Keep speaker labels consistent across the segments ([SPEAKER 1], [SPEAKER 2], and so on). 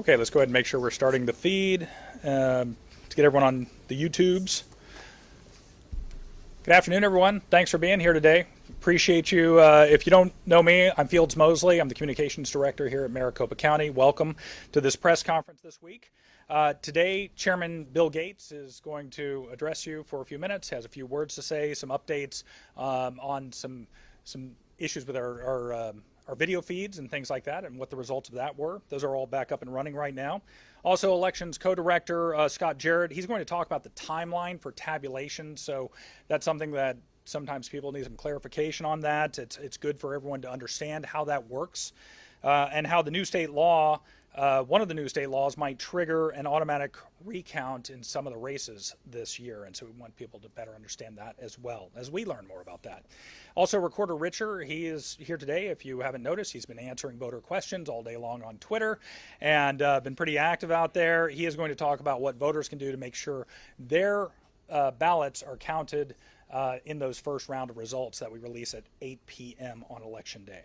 [SPEAKER 1] Okay, let's go ahead and make sure we're starting the feed to get everyone on the YouTubes. Good afternoon, everyone. Thanks for being here today. Appreciate you. If you don't know me, I'm Fields Mosley. I'm the Communications Director here at Maricopa County. Welcome to this press conference this week. Today, Chairman Bill Gates is going to address you for a few minutes, has a few words to say, some updates on some issues with our video feeds and things like that and what the results of that were. Those are all back up and running right now. Also, Elections Co-Director Scott Jarrett, he's going to talk about the timeline for tabulation. So that's something that sometimes people need some clarification on that. It's good for everyone to understand how that works and how the new state law, one of the new state laws might trigger an automatic recount in some of the races this year. And so we want people to better understand that as well as we learn more about that. Also, Recorder Richard, he is here today. If you haven't noticed, he's been answering voter questions all day long on Twitter and been pretty active out there. He is going to talk about what voters can do to make sure their ballots are counted in those first round of results that we release at 8 p.m. on Election Day.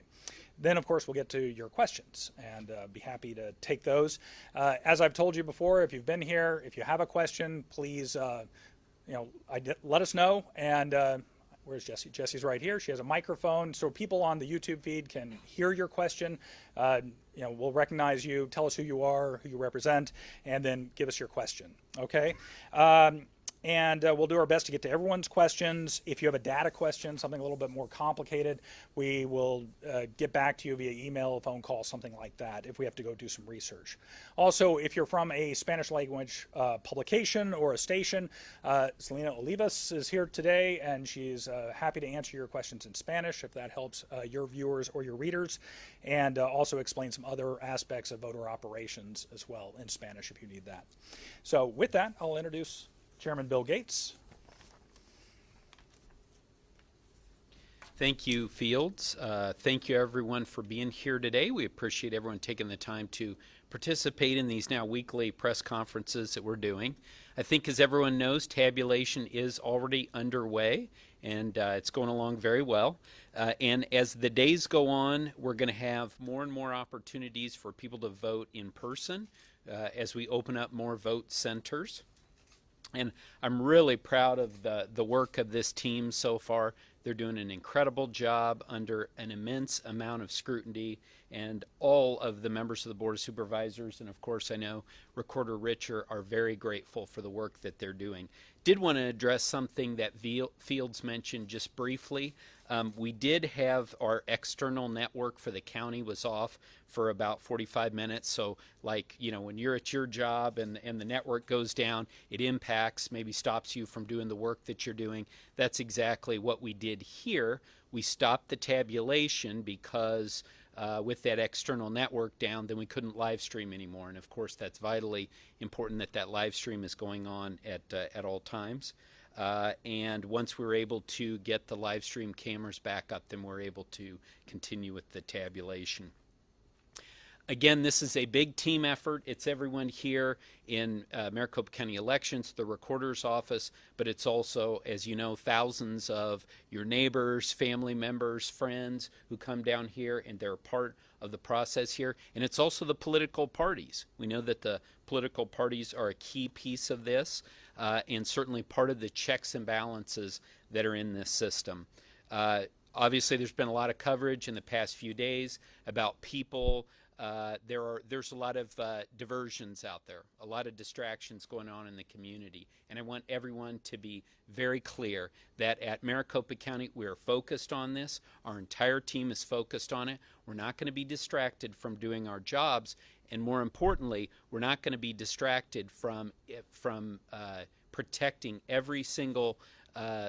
[SPEAKER 1] Then, of course, we'll get to your questions and be happy to take those. As I've told you before, if you've been here, if you have a question, please let us know. And where's Jessie? Jessie's right here. She has a microphone, so people on the YouTube feed can hear your question. We'll recognize you, tell us who you are, who you represent, and then give us your question, okay? And we'll do our best to get to everyone's questions. If you have a data question, something a little bit more complicated, we will get back to you via email, phone call, something like that, if we have to go do some research. Also, if you're from a Spanish language publication or a station, Selena Olivas is here today, and she's happy to answer your questions in Spanish if that helps your viewers or your readers, and also explain some other aspects of voter operations as well in Spanish if you need that. So with that, I'll introduce Chairman Bill Gates.
[SPEAKER 2] Thank you, Fields. Thank you, everyone, for being here today. We appreciate everyone taking the time to participate in these now weekly press conferences that we're doing. I think, as everyone knows, tabulation is already underway, and it's going along very well. And as the days go on, we're going to have more and more opportunities for people to vote in person as we open up more vote centers. And I'm really proud of the work of this team so far. They're doing an incredible job under an immense amount of scrutiny, and all of the members of the Board of Supervisors, and of course I know Recorder Richard, are very grateful for the work that they're doing. Did want to address something that Fields mentioned just briefly. We did have our external network for the county was off for about 45 minutes. So when you're at your job and the network goes down, it impacts, maybe stops you from doing the work that you're doing. That's exactly what we did here. We stopped the tabulation because with that external network down, then we couldn't live stream anymore. And of course, that's vitally important that live stream is going on at all times. And once we were able to get the live stream cameras back up, then we're able to continue with the tabulation. Again, this is a big team effort. It's everyone here in Maricopa County Elections, the Recorder's Office, but it's also, as you know, thousands of your neighbors, family members, friends who come down here, and they're part of the process here. And it's also the political parties. We know that the political parties are a key piece of this, and certainly part of the checks and balances that are in this system. Obviously, there's been a lot of coverage in the past few days about people. There's a lot of diversions out there, a lot of distractions going on in the community. And I want everyone to be very clear that at Maricopa County, we're focused on this. Our entire team is focused on it. We're not going to be distracted from doing our jobs. And more importantly, we're not going to be distracted from protecting every single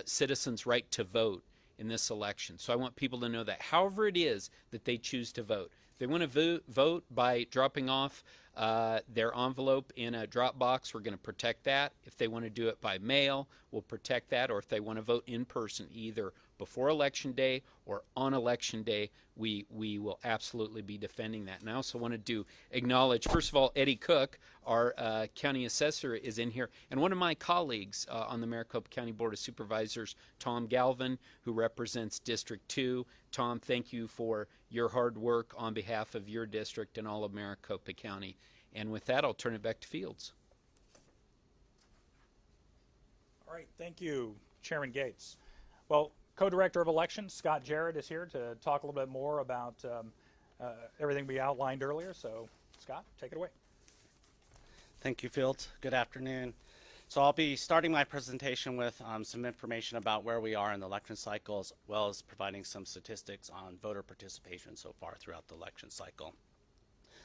[SPEAKER 2] citizen's right to vote in this election. So I want people to know that however it is that they choose to vote, if they want to vote by dropping off their envelope in a drop box, we're going to protect that. If they want to do it by mail, we'll protect that. Or if they want to vote in person, either before Election Day or on Election Day, we will absolutely be defending that. And I also wanted to acknowledge, first of all, Eddie Cook, our county assessor, is in here, and one of my colleagues on the Maricopa County Board of Supervisors, Tom Galvin, who represents District 2. Tom, thank you for your hard work on behalf of your district and all of Maricopa County. And with that, I'll turn it back to Fields.
[SPEAKER 1] All right, thank you, Chairman Gates. Well, Co-Director of Elections, Scott Jarrett, is here to talk a little bit more about everything we outlined earlier. So, Scott, take it away.
[SPEAKER 3] Thank you, Fields. Good afternoon. So I'll be starting my presentation with some information about where we are in the election cycle, as well as providing some statistics on voter participation so far throughout the election cycle.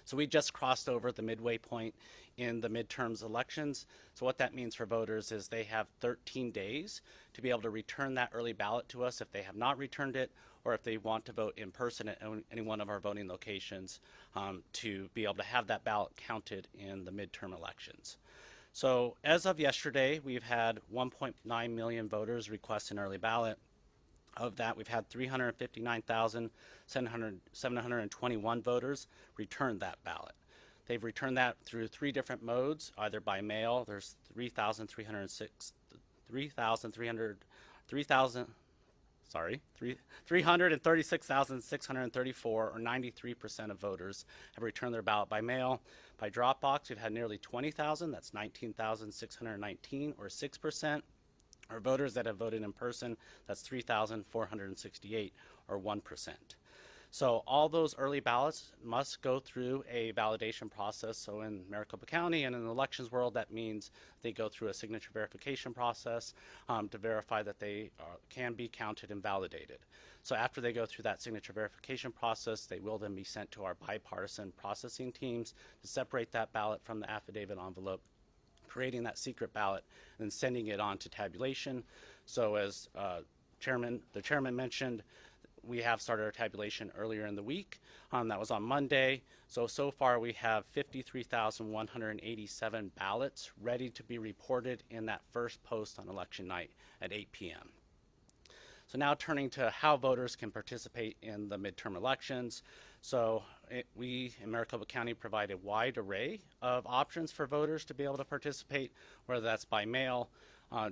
[SPEAKER 3] So we just crossed over the midway point in the midterms elections. So what that means for voters is they have 13 days to be able to return that early ballot to us if they have not returned it, or if they want to vote in person at any one of our voting locations to be able to have that ballot counted in the midterm elections. So as of yesterday, we've had 1.9 million voters request an early ballot. Of that, we've had 359,721 voters return that ballot. They've returned that through 3 different modes, either by mail. There's 336,634, or 93% of voters have returned their ballot by mail. By drop box, we've had nearly 20,000. That's 19,619, or 6%. Or voters that have voted in person, that's 3,468, or 1%. So all those early ballots must go through a validation process. So in Maricopa County and in the elections world, that means they go through a signature verification process to verify that they can be counted and validated. So after they go through that signature verification process, they will then be sent to our bipartisan processing teams to separate that ballot from the affidavit envelope, creating that secret ballot, and sending it on to tabulation. So as the chairman mentioned, we have started our tabulation earlier in the week. That was on Monday. So far we have 53,187 ballots ready to be reported in that first post on election night at 8 p.m. So now turning to how voters can participate in the midterm elections. So we in Maricopa County provide a wide array of options for voters to be able to participate, whether that's by mail,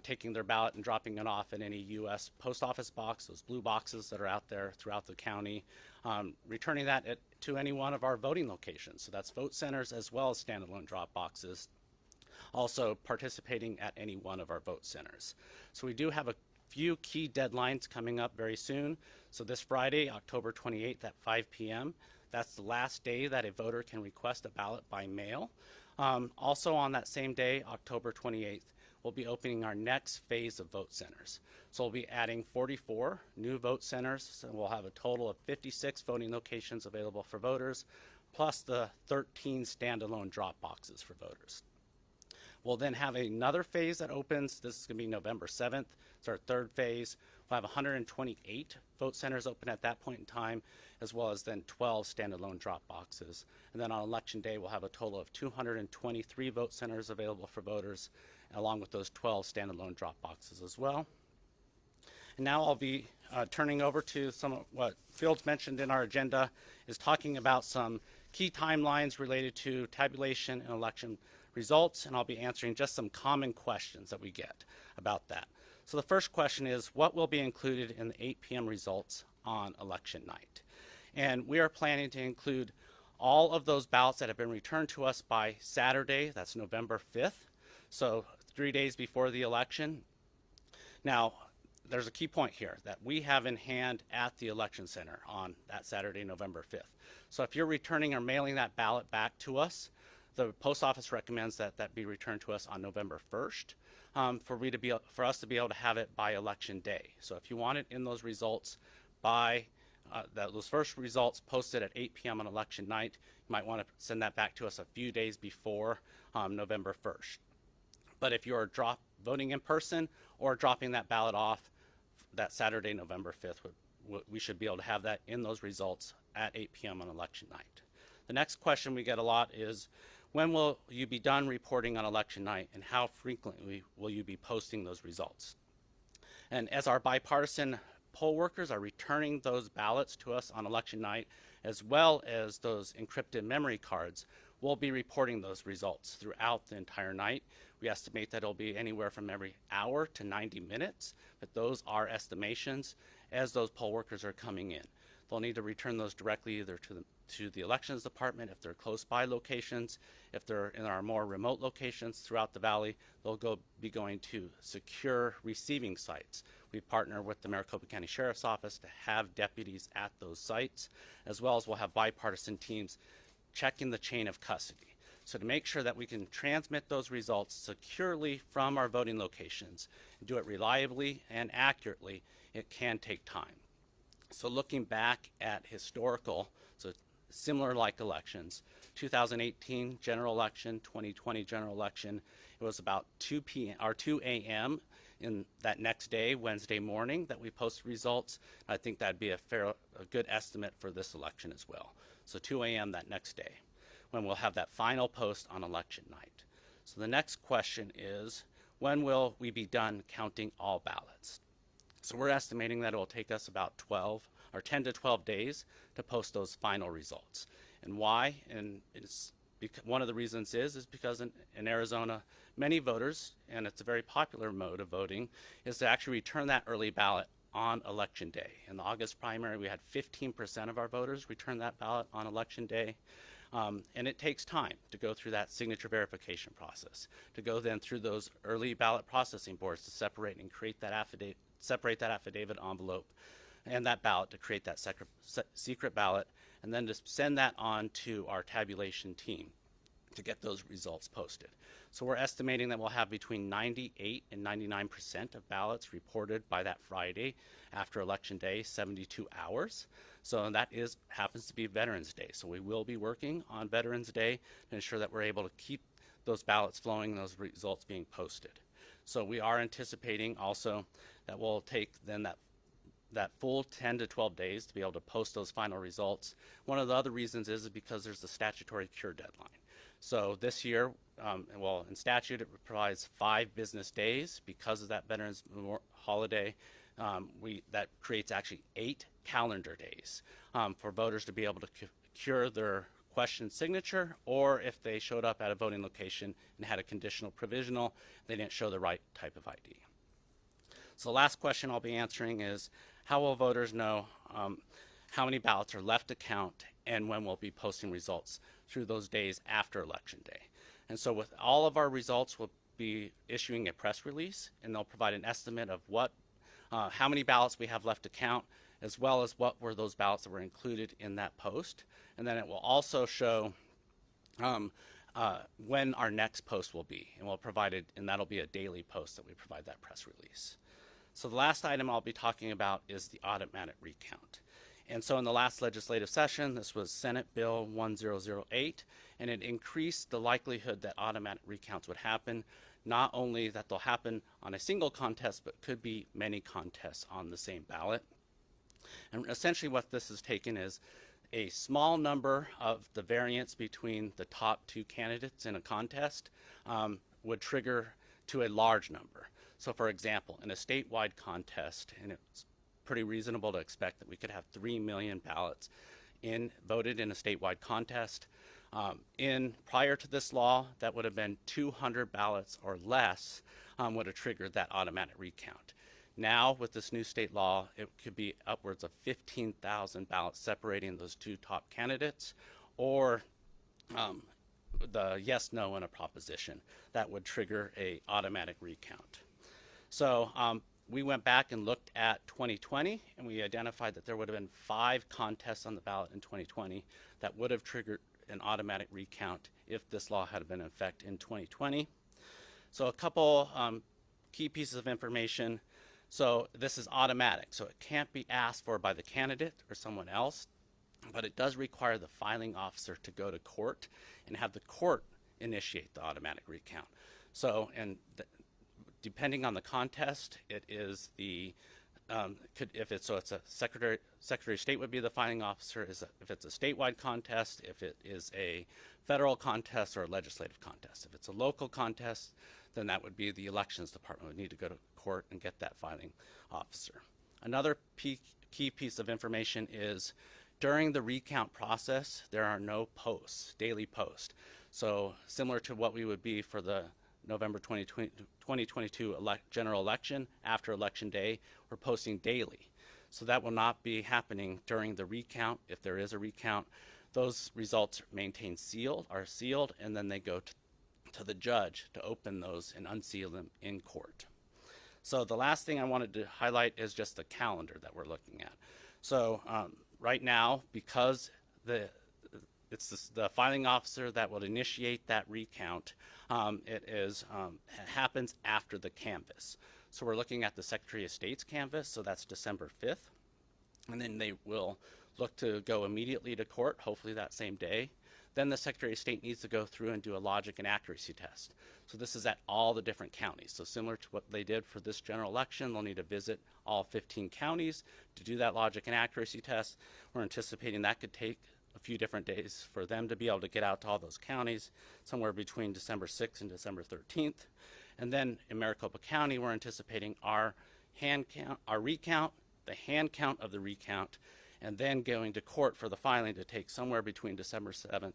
[SPEAKER 3] taking their ballot and dropping it off in any U.S. post office box, those blue boxes that are out there throughout the county, returning that to any one of our voting locations. So that's vote centers as well as standalone drop boxes. Also participating at any one of our vote centers. So we do have a few key deadlines coming up very soon. So this Friday, October 28th at 5 p.m., that's the last day that a voter can request a ballot by mail. Also on that same day, October 28th, we'll be opening our next phase of vote centers. So we'll be adding 44 new vote centers. So we'll have a total of 56 voting locations available for voters, plus the 13 standalone drop boxes for voters. We'll then have another phase that opens. This is going to be November 7th. It's our third phase. We'll have 128 vote centers open at that point in time, as well as then 12 standalone drop boxes. And then on election day, we'll have a total of 223 vote centers available for voters, along with those 12 standalone drop boxes as well. And now I'll be turning over to some of what Fields mentioned in our agenda, is talking about some key timelines related to tabulation and election results, and I'll be answering just some common questions that we get about that. So the first question is, what will be included in the 8 p.m. results on election night? And we are planning to include all of those ballots that have been returned to us by Saturday, that's November 5th, so 3 days before the election. Now, there's a key point here that we have in hand at the election center on that Saturday, November 5th. So if you're returning or mailing that ballot back to us, the post office recommends that that be returned to us on November 1st for us to be able to have it by election day. So if you want it in those results by those first results posted at 8 p.m. on election night, you might want to send that back to us a few days before November 1st. But if you're voting in person or dropping that ballot off that Saturday, November 5th, we should be able to have that in those results at 8 p.m. on election night. The next question we get a lot is, when will you be done reporting on election night, and how frequently will you be posting those results? And as our bipartisan poll workers are returning those ballots to us on election night, as well as those encrypted memory cards, we'll be reporting those results throughout the entire night. We estimate that it'll be anywhere from every hour to 90 minutes, but those are estimations as those poll workers are coming in. They'll need to return those directly either to the elections department if they're close by locations. If they're in our more remote locations throughout the valley, they'll be going to secure receiving sites. We partner with the Maricopa County Sheriff's Office to have deputies at those sites, as well as we'll have bipartisan teams checking the chain of custody. So to make sure that we can transmit those results securely from our voting locations and do it reliably and accurately, it can take time. So looking back at historical, so similar like elections, 2018 general election, 2020 general election, it was about 2 a.m. in that next day, Wednesday morning, that we posted results. I think that'd be a good estimate for this election as well. So 2 a.m. that next day, when we'll have that final post on election night. So the next question is, when will we be done counting all ballots? So we're estimating that it will take us about 10 to 12 days to post those final results. And why? And one of the reasons is because in Arizona, many voters, and it's a very popular mode of voting, is to actually return that early ballot on election day. In the August primary, we had 15% of our voters return that ballot on election day. And it takes time to go through that signature verification process, to go then through those early ballot processing boards to separate and create that affidavit envelope and that ballot to create that secret ballot, and then to send that on to our tabulation team to get those results posted. So we're estimating that we'll have between 98 and 99% of ballots reported by that Friday after Election Day, 72 hours. So that happens to be Veterans Day. So we will be working on Veterans Day to ensure that we're able to keep those ballots flowing and those results being posted. So we are anticipating also that we'll take then that full 10 to 12 days to be able to post those final results. One of the other reasons is because there's the statutory cure deadline. So this year, in statute, it provides 5 business days. Because of that Veterans holiday, that creates actually 8 calendar days for voters to be able to cure their question signature, or if they showed up at a voting location and had a conditional provisional, they didn't show the right type of ID. So the last question I'll be answering is, how will voters know how many ballots are left to count and when we'll be posting results through those days after Election Day? And so with all of our results, we'll be issuing a press release, and they'll provide an estimate of how many ballots we have left to count, as well as what were those ballots that were included in that post. And then it will also show when our next post will be, and we'll provide it, and that'll be a daily post that we provide that press release. So the last item I'll be talking about is the automatic recount. And so in the last legislative session, this was Senate Bill 1008, and it increased the likelihood that automatic recounts would happen. Not only that they'll happen on a single contest, but could be many contests on the same ballot. And essentially what this has taken is a small number of the variance between the top 2 candidates in a contest would trigger to a large number. So for example, in a statewide contest, and it's pretty reasonable to expect that we could have 3 million ballots voted in a statewide contest. Prior to this law, that would have been 200 ballots or less would have triggered that automatic recount. Now, with this new state law, it could be upwards of 15,000 ballots separating those 2 top candidates, or the yes, no in a proposition that would trigger a automatic recount. So we went back and looked at 2020, and we identified that there would have been 5 contests on the ballot in 2020 that would have triggered an automatic recount if this law had been in effect in 2020. So a couple key pieces of information. So this is automatic, so it can't be asked for by the candidate or someone else, but it does require the filing officer to go to court and have the court initiate the automatic recount. So, depending on the contest, it is the it's a Secretary of State would be the filing officer. If it's a statewide contest, if it is a federal contest or a legislative contest. If it's a local contest, then that would be the elections department would need to go to court and get that filing officer. Another key piece of information is during the recount process, there are no posts, daily posts. So similar to what we would be for the November 2022 general election, after Election Day, we're posting daily. So that will not be happening during the recount. If there is a recount, those results are sealed, and then they go to the judge to open those and unseal them in court. So the last thing I wanted to highlight is just the calendar that we're looking at. So right now, because it's the filing officer that will initiate that recount, it happens after the canvass. So we're looking at the Secretary of State's canvass, so that's December 5th. And then they will look to go immediately to court, hopefully that same day. Then the Secretary of State needs to go through and do a logic and accuracy test. So this is at all the different counties. So similar to what they did for this general election, they'll need to visit all 15 counties to do that logic and accuracy test. We're anticipating that could take a few different days for them to be able to get out to all those counties, somewhere between December 6th and December 13th. And then in Maricopa County, we're anticipating our recount, the hand count of the recount, and then going to court for the filing to take somewhere between December 7th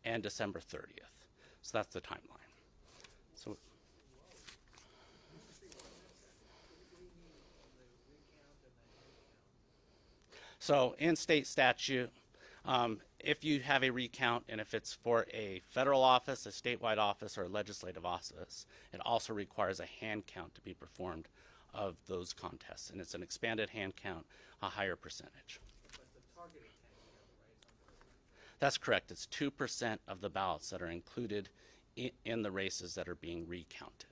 [SPEAKER 3] and December 30th. So that's the timeline. So in state statute, if you have a recount and if it's for a federal office, a statewide office, or a legislative office, it also requires a hand count to be performed of those contests. And it's an expanded hand count, a higher percentage. That's correct. It's 2% of the ballots that are included in the races that are being recounted.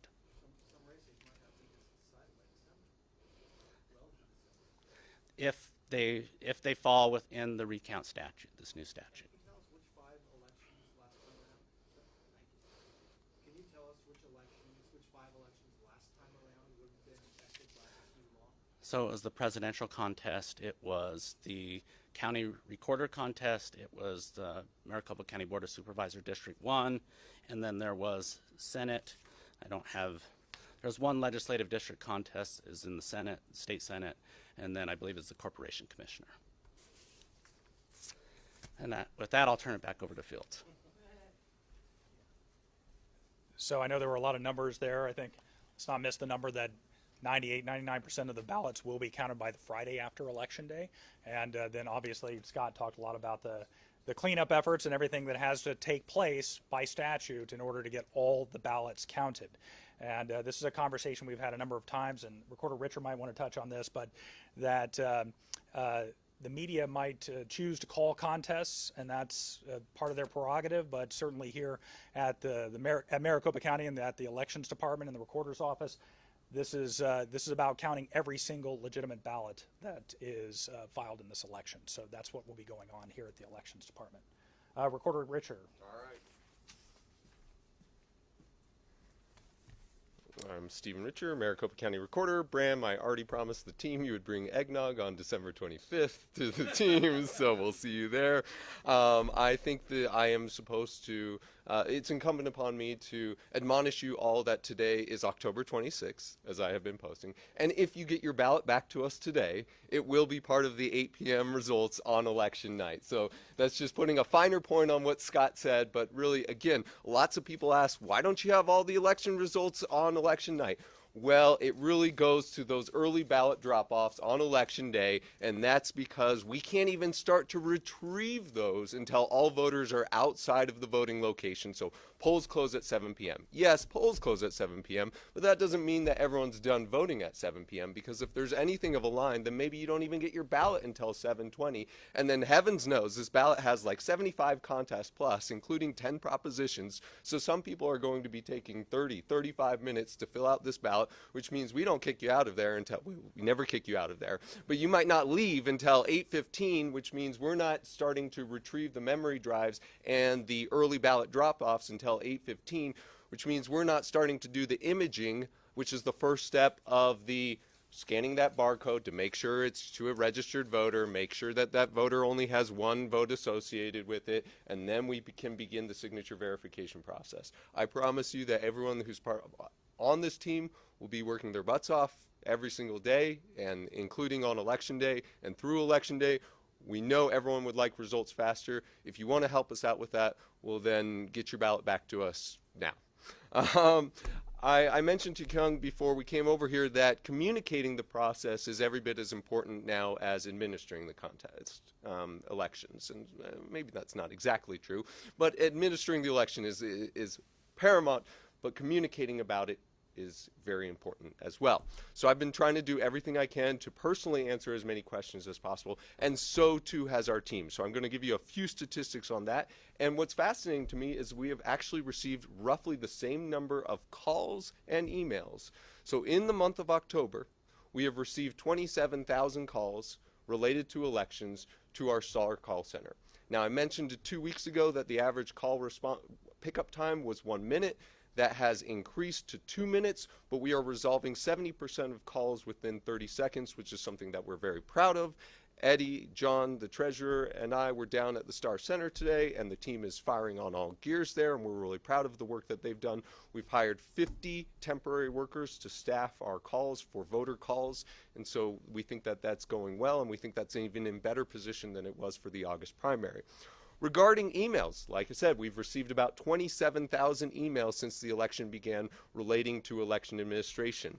[SPEAKER 3] If they fall within the recount statute, this new statute.
[SPEAKER 4] Can you tell us which 5 elections last time around would have been affected by this new law?
[SPEAKER 3] So it was the presidential contest, it was the county recorder contest, it was the Maricopa County Board of Supervisor District 1, and then there was Senate. There's one legislative district contest is in the Senate, state Senate, and then I believe it's the Corporation Commissioner. And with that, I'll turn it back over to Fields.
[SPEAKER 1] So I know there were a lot of numbers there. I think let's not miss the number that 99% of the ballots will be counted by the Friday after Election Day. And then obviously Scott talked a lot about the cleanup efforts and everything that has to take place by statute in order to get all the ballots counted. And this is a conversation we've had a number of times, and Recorder Richard might want to touch on this, but that the media might choose to call contests, and that's part of their prerogative, but certainly here at at Maricopa County and at the Elections Department and the Recorder's Office, this is about counting every single legitimate ballot that is filed in this election. So that's what will be going on here at the Elections Department. Recorder Richard.
[SPEAKER 5] All right. I'm Stephen Richer, Maricopa County Recorder. Bram, I already promised the team you would bring eggnog on December 25th to the team, so we'll see you there. I think that I am supposed to, it's incumbent upon me to admonish you all that today is October 26th, as I have been posting. And if you get your ballot back to us today, it will be part of the 8 p.m. results on election night. So that's just putting a finer point on what Scott said, but really, again, lots of people ask, why don't you have all the election results on election night? Well, it really goes to those early ballot drop-offs on election day, and that's because we can't even start to retrieve those until all voters are outside of the voting location. So polls close at 7 p.m. Yes, polls close at 7 p.m., but that doesn't mean that everyone's done voting at 7 p.m., because if there's anything of a line, then maybe you don't even get your ballot until 7:20, and then heavens knows this ballot has like 75 contests plus, including 10 propositions, so some people are going to be taking 30, 35 minutes to fill out this ballot, which means we don't kick you out of there until, we never kick you out of there, but you might not leave until 8:15, which means we're not starting to retrieve the memory drives and the early ballot drop-offs until 8:15, which means we're not starting to do the imaging, which is the first step of the scanning that barcode to make sure it's to a registered voter, make sure that that voter only has one vote associated with it, and then we can begin the signature verification process. I promise you that everyone who's on this team will be working their butts off every single day, and including on election day and through election day. We know everyone would like results faster. If you want to help us out with that, well then get your ballot back to us now. I mentioned to Kyung before we came over here that communicating the process is every bit as important now as administering the contest elections, and maybe that's not exactly true, but administering the election is paramount, but communicating about it is very important as well. So I've been trying to do everything I can to personally answer as many questions as possible, and so too has our team. So I'm going to give you a few statistics on that. And what's fascinating to me is we have actually received roughly the same number of calls and emails. So in the month of October, we have received 27,000 calls related to elections to our STAR call center. Now, I mentioned 2 weeks ago that the average call pickup time was 1 minute. That has increased to 2 minutes, but we are resolving 70% of calls within 30 seconds, which is something that we're very proud of. Eddie, John, the treasurer, and I were down at the Star Center today, and the team is firing on all gears there, and we're really proud of the work that they've done. We've hired 50 temporary workers to staff our calls for voter calls, and so we think that that's going well, and we think that's even in better position than it was for the August primary. Regarding emails, like I said, we've received about 27,000 emails since the election began relating to election administration.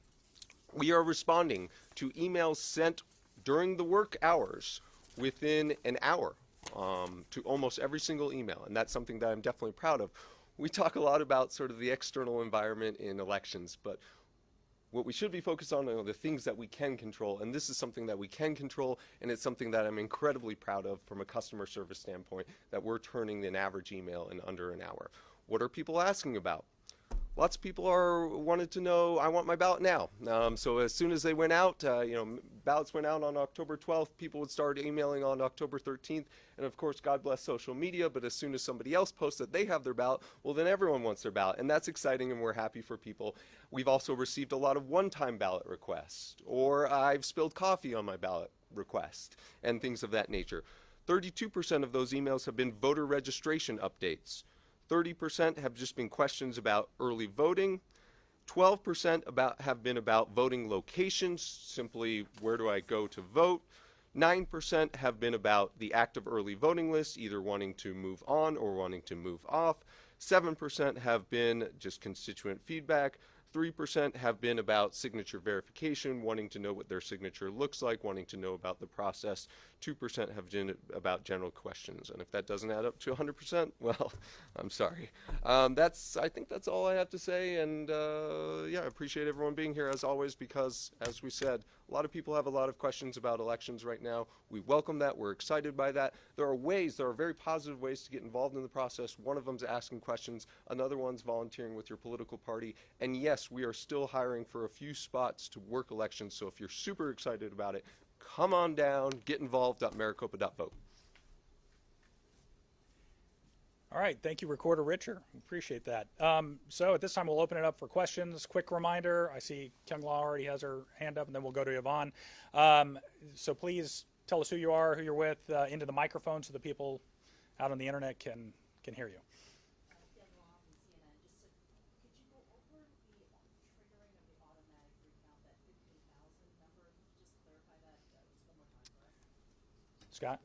[SPEAKER 5] We are responding to emails sent during the work hours within an hour to almost every single email, and that's something that I'm definitely proud of. We talk a lot about sort of the external environment in elections, but what we should be focused on are the things that we can control, and this is something that we can control, and it's something that I'm incredibly proud of from a customer service standpoint, that we're turning an average email in under an hour. What are people asking about? Lots of people wanted to know, I want my ballot now. So as soon as they went out, ballots went out on October 12th, people would start emailing on October 13th, and of course, God bless social media, but as soon as somebody else posts that they have their ballot, well, then everyone wants their ballot, and that's exciting, and we're happy for people. We've also received a lot of one-time ballot requests, or I've spilled coffee on my ballot request, and things of that nature. 32% of those emails have been voter registration updates. 30% have just been questions about early voting. 12% have been about voting locations, simply where do I go to vote. 9% have been about the active early voting list, either wanting to move on or wanting to move off. 7% have been just constituent feedback. 3% have been about signature verification, wanting to know what their signature looks like, wanting to know about the process. 2% have been about general questions. And if that doesn't add up to 100%, well, I'm sorry. I think that's all I have to say. And yeah, I appreciate everyone being here as always, because as we said, a lot of people have a lot of questions about elections right now. We welcome that. We're excited by that. There are very positive ways to get involved in the process. One of them is asking questions. Another one's volunteering with your political party. And yes, we are still hiring for a few spots to work elections. So if you're super excited about it, come on down, get involved at maricopa.vote.
[SPEAKER 1] All right, thank you, Recorder Richard. Appreciate that. So at this time, we'll open it up for questions. Quick reminder, I see Kyung La already has her hand up, and then we'll go to Yvonne. So please tell us who you are, who you're with, into the microphone so the people out on the internet can hear you. Scott?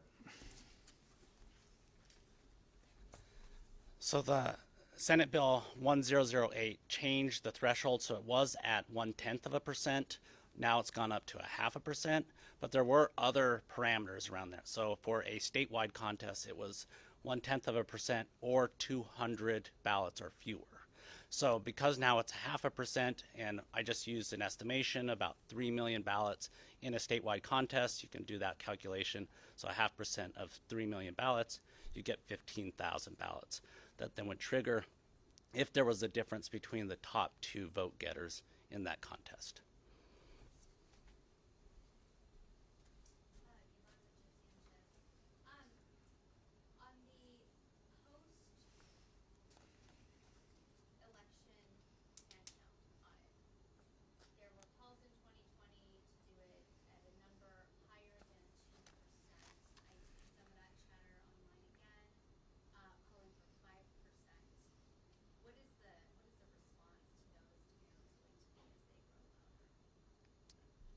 [SPEAKER 3] So the Senate Bill 1008 changed the threshold, so it was at 0.1%. Now it's gone up to 0.5%, but there were other parameters around that. So for a statewide contest, it was 0.1% or 200 ballots or fewer. So because now it's 0.5%, and I just used an estimation about 3 million ballots in a statewide contest, you can do that calculation. So 0.5% of 3 million ballots, you get 15,000 ballots. That then would trigger if there was a difference between the top two vote getters in that contest.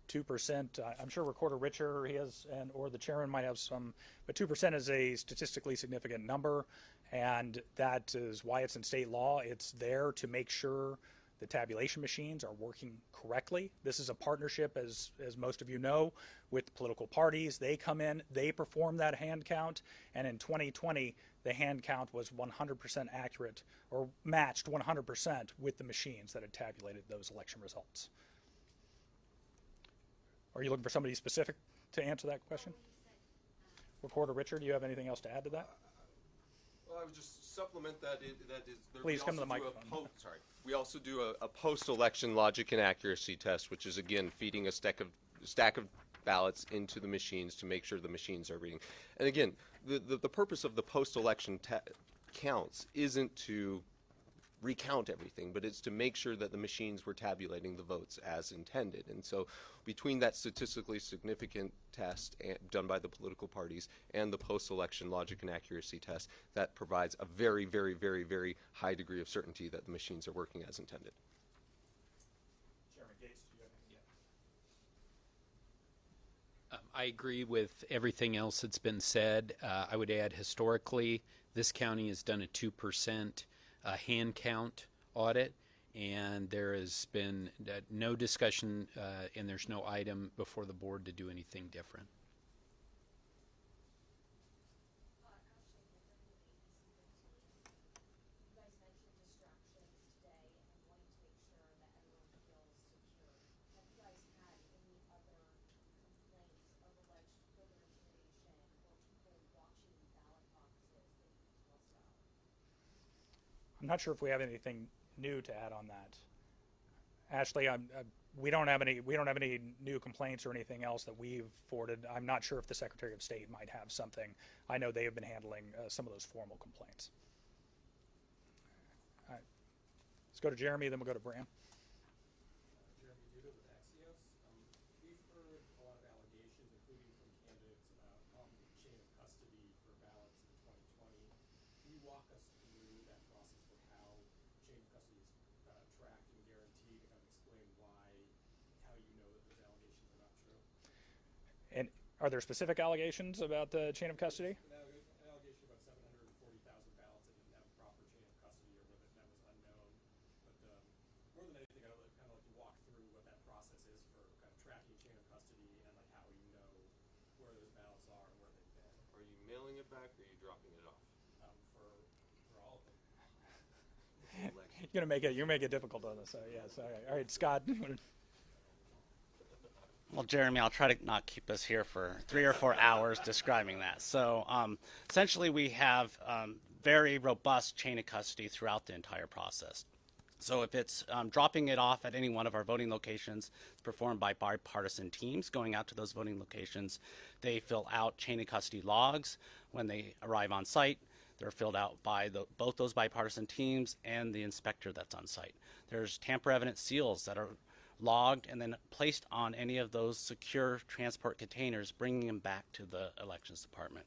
[SPEAKER 1] Two 2%. I'm sure Recorder Richard or the chairman might have some, but 2% is a statistically significant number, and that is why it's in state law. It's there to make sure the tabulation machines are working correctly. This is a partnership, as most of you know, with political parties. They come in, they perform that hand count, and in 2020, the hand count was 100% accurate, or matched 100% with the machines that had tabulated those election results. Are you looking for somebody specific to answer that question? Recorder Richard, do you have anything else to add to that?
[SPEAKER 5] Well, I would just supplement that.
[SPEAKER 1] Please come to the microphone.
[SPEAKER 5] We also do a post-election logic and accuracy test, which is again feeding a stack of ballots into the machines to make sure the machines are reading. And again, the purpose of the post-election counts isn't to recount everything, but it's to make sure that the machines were tabulating the votes as intended. And so between that statistically significant test done by the political parties and the post-election logic and accuracy test, that provides a very, very, very, very high degree of certainty that the machines are working as intended.
[SPEAKER 1] Chairman Gates, do you have anything?
[SPEAKER 2] I agree with everything else that's been said. I would add historically, this county has done a 2% hand count audit, and there has been no discussion and there's no item before the board to do anything different.
[SPEAKER 1] I'm not sure if we have anything new to add on that. Ashley, we don't have any new complaints or anything else that we've forwarded. I'm not sure if the Secretary of State might have something. I know they have been handling some of those formal complaints. All right. Let's go to Jeremy, then we'll go to Bram.
[SPEAKER 4] Jeremy Duda with Axios. We've heard a lot of allegations, including from candidates, about problems with chain of custody for ballots in 2020. Can you walk us through that process for how chain of custody is tracked and guaranteed, and kind of explain how you know that those allegations are not true?
[SPEAKER 1] And are there specific allegations about the chain of custody?
[SPEAKER 4] An allegation about 740,000 ballots that didn't have proper chain of custody, or whether that was unknown. But more than anything, I'd kind of like to walk through what that process is for kind of tracking chain of custody and like how you know where those ballots are and where they've been.
[SPEAKER 5] Are you mailing it back or are you dropping it off?
[SPEAKER 4] For all of them.
[SPEAKER 1] You're gonna make it difficult on us. So yes. All right, Scott.
[SPEAKER 3] Well, Jeremy, I'll try to not keep us here for 3 or 4 hours describing that. So essentially we have very robust chain of custody throughout the entire process. So if it's dropping it off at any one of our voting locations, it's performed by bipartisan teams going out to those voting locations. They fill out chain of custody logs when they arrive on site. They're filled out by both those bipartisan teams and the inspector that's on site. There's tamper evident seals that are logged and then placed on any of those secure transport containers, bringing them back to the elections department.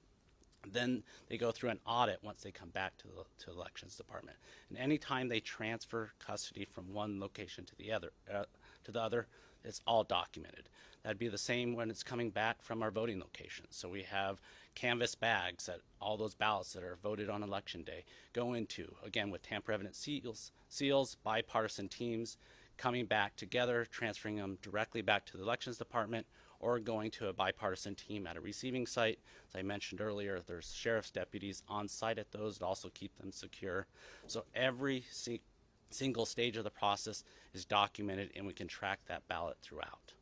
[SPEAKER 3] Then they go through an audit once they come back to the elections department. And anytime they transfer custody from one location to the other, it's all documented. That'd be the same when it's coming back from our voting locations. So we have canvas bags that all those ballots that are voted on election day go into, again with tamper evident seals, bipartisan teams coming back together, transferring them directly back to the elections department, or going to a bipartisan team at a receiving site. As I mentioned earlier, there's sheriff's deputies on site at those to also keep them secure. So every single stage of the process is documented, and we can track that ballot throughout.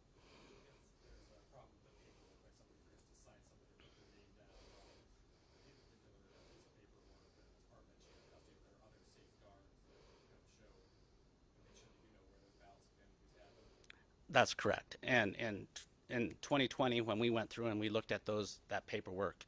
[SPEAKER 3] That's correct. And in 2020, when we went through and we looked at that paperwork,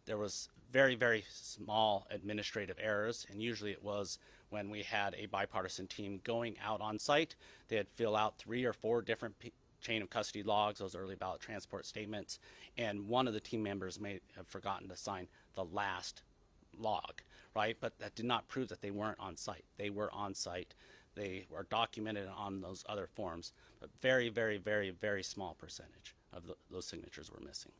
[SPEAKER 3] there was very, very small administrative errors, and usually it was when we had a bipartisan team going out on site. They'd fill out 3 or 4 different chain of custody logs, those early ballot transport statements, and one of the team members may have forgotten to sign the last log, right? But that did not prove that they weren't on site. They were on site. They were documented on those other forms, but very, very, very, very small percentage of those signatures were missing.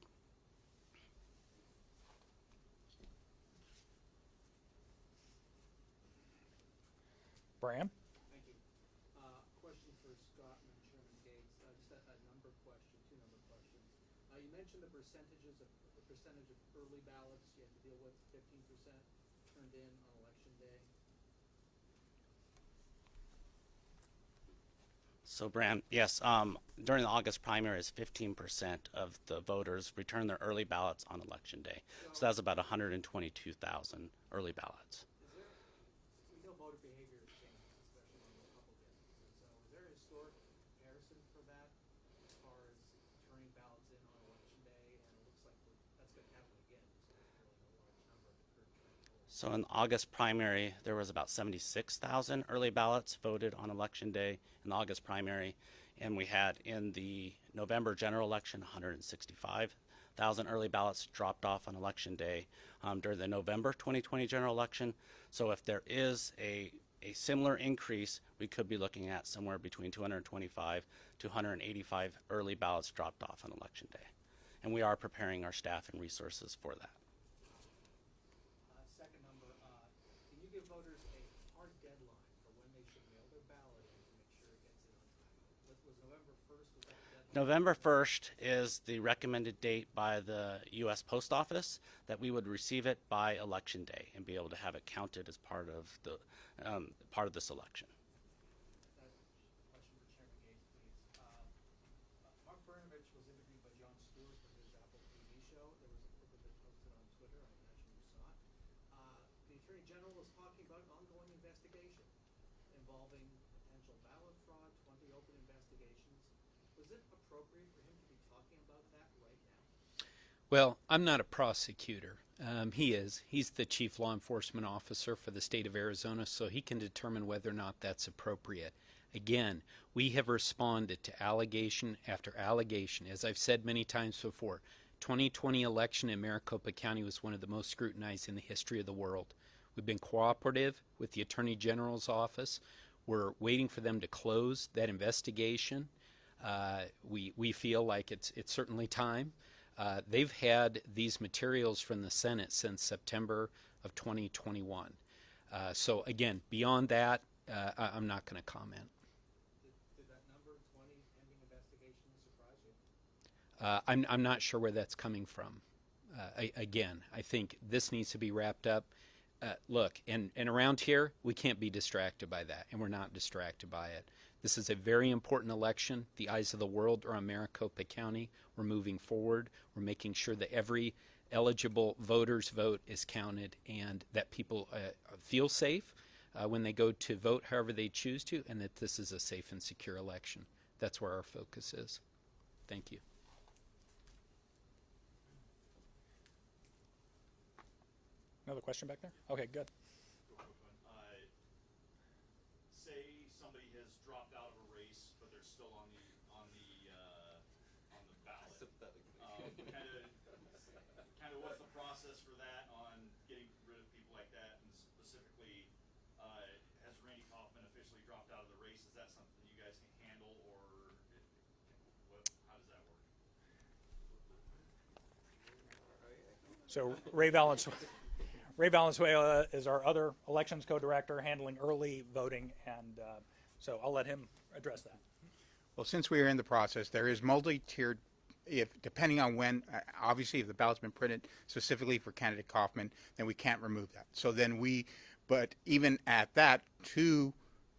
[SPEAKER 1] Bram?
[SPEAKER 4] Thank you.
[SPEAKER 6] You mentioned the percentage of early ballots you have to deal with, 15% turned in on election day.
[SPEAKER 3] So, Bram, yes, during the August primaries, 15% of the voters returned their early ballots on election day. So that's about 122,000 early ballots.
[SPEAKER 6] We know voter behavior changes, especially among Republicans. So is there a historic comparison for that as far as turning ballots in on election day? And it looks like that's going to happen again, just a really large number of the current trend holds.
[SPEAKER 3] So in the August primary, there was about 76,000 early ballots voted on election day in the August primary. And we had in the November general election, 165,000 early ballots dropped off on election day during the November 2020 general election. So if there is a similar increase, we could be looking at somewhere between 225 to 185 early ballots dropped off on election day. And we are preparing our staff and resources for that.
[SPEAKER 6] Second number, can you give voters a hard deadline for when they should mail their ballot in to make sure it gets in on time? Was November 1st, was that the deadline?
[SPEAKER 3] November 1st is the recommended date by the U.S. Post Office that we would receive it by election day and be able to have it counted as part of the part of this election.
[SPEAKER 6] Question for Chairman Gates, please. Mark Brnovich was interviewed by Jon Stewart for his Apple TV show. There was a clip of it posted on Twitter. I imagine you saw it. The Attorney General was talking about an ongoing investigation involving potential ballot fraud, 20 open investigations. Was it appropriate for him to be talking about that right now?
[SPEAKER 2] Well, I'm not a prosecutor. He is. He's the chief law enforcement officer for the state of Arizona, so he can determine whether or not that's appropriate. Again, we have responded to allegation after allegation. As I've said many times before, 2020 election in Maricopa County was one of the most scrutinized in the history of the world. We've been cooperative with the Attorney General's office. We're waiting for them to close that investigation. We feel like it's certainly time. They've had these materials from the Senate since September of 2021. So again, beyond that, I'm not going to comment.
[SPEAKER 6] Did that number, 20 pending investigations, surprise you?
[SPEAKER 2] I'm not sure where that's coming from. Again, I think this needs to be wrapped up. Look, and around here, we can't be distracted by that, and we're not distracted by it. This is a very important election. The eyes of the world are on Maricopa County. We're moving forward. We're making sure that every eligible voter's vote is counted and that people feel safe when they go to vote however they choose to, and that this is a safe and secure election. That's where our focus is. Thank you.
[SPEAKER 1] Another question back there? Okay, good.
[SPEAKER 7] Say somebody has dropped out of a race, but they're still on the ballot. Kind of what's the process for that on getting rid of people like that, and specifically, has Randy Kaufman officially dropped out of the race? Is that something you guys can handle, or how does that work?
[SPEAKER 1] So Ray Valenzuela is our other elections co-director handling early voting, and so I'll let him address that.
[SPEAKER 8] Well, since we are in the process, there is multi-tiered, depending on when, obviously if the ballot's been printed specifically for candidate Kaufman, then we can't remove that. So then but even at that,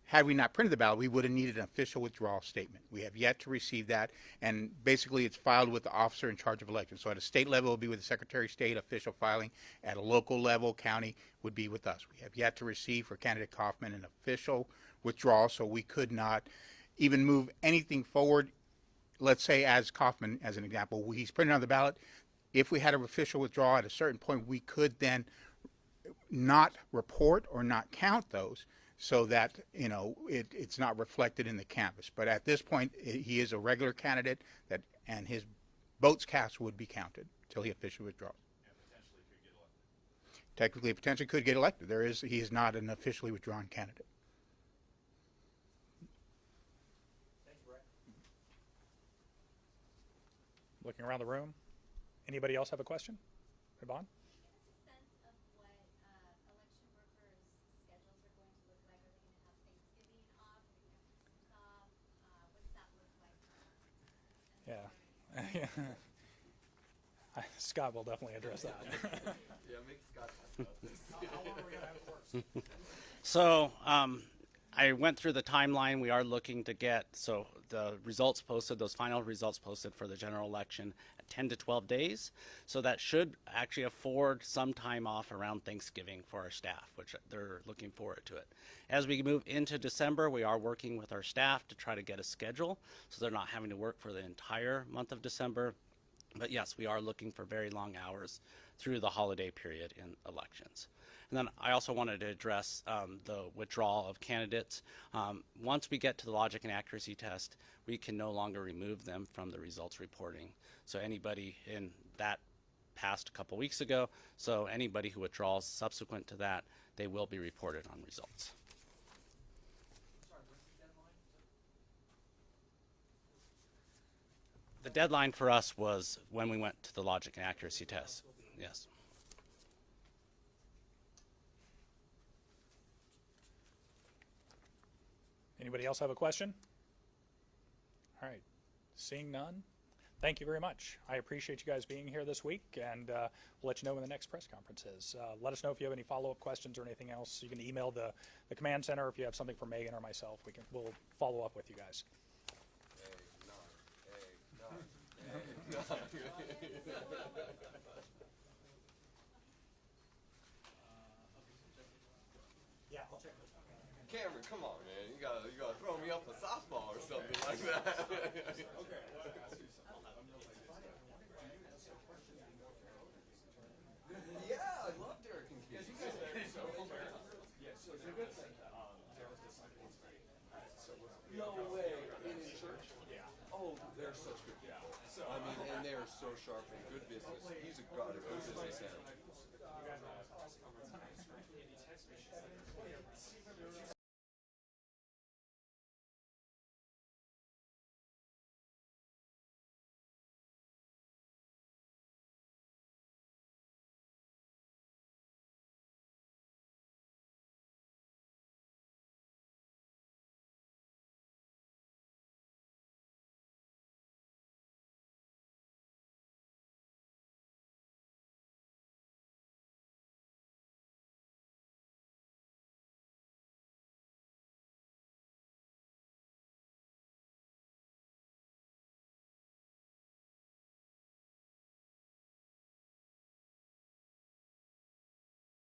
[SPEAKER 8] had we not printed the ballot, we would have needed an official withdrawal statement. We have yet to receive that, and basically it's filed with the officer in charge of elections. So at a state level, it would be with the Secretary of State, official filing. At a local level, county, would be with us. We have yet to receive for candidate Kaufman an official withdrawal, so we could not even move anything forward. Let's say as Kaufman, as an example, he's printed on the ballot. If we had an official withdrawal at a certain point, we could then not report or not count those, so that it's not reflected in the canvass. But at this point, he is a regular candidate and his votes cast would be counted until he officially withdraws.
[SPEAKER 7] And potentially could get elected.
[SPEAKER 8] Technically, potentially could get elected. He is not an officially withdrawn candidate.
[SPEAKER 6] Thank you, Brett.
[SPEAKER 1] Looking around the room, anybody else have a question? Yvonne? Yeah. Scott will definitely address that.
[SPEAKER 5] Yeah, make Scott talk about this.
[SPEAKER 1] How long are we going to have it for?
[SPEAKER 3] So I went through the timeline. We are looking to get the results posted, those final results posted for the general election at 10 to 12 days. So that should actually afford some time off around Thanksgiving for our staff, which they're looking forward to it. As we move into December, we are working with our staff to try to get a schedule so they're not having to work for the entire month of December. But yes, we are looking for very long hours through the holiday period in elections. And then I also wanted to address the withdrawal of candidates. Once we get to the logic and accuracy test, we can no longer remove them from the results reporting. So anybody in that passed a couple weeks ago, so anybody who withdraws subsequent to that, they will be reported on results. The deadline for us was when we went to the logic and accuracy test. Yes.
[SPEAKER 1] Anybody else have a question? All right, seeing none, thank you very much. I appreciate you guys being here this week, and we'll let you know when the next press conference is. Let us know if you have any follow-up questions or anything else. You can email the command center if you have something for Megan or myself. We'll follow up with you guys.
[SPEAKER 6] Yeah, I'll check those.
[SPEAKER 5] Cameron, come on, man. You gotta throw me up a softball or something like that. Okay. Yeah, I love Derek and Keith. No way. In church? Yeah. Oh, they're such good people. I mean, and they are so sharp and good business. He's a good businessman.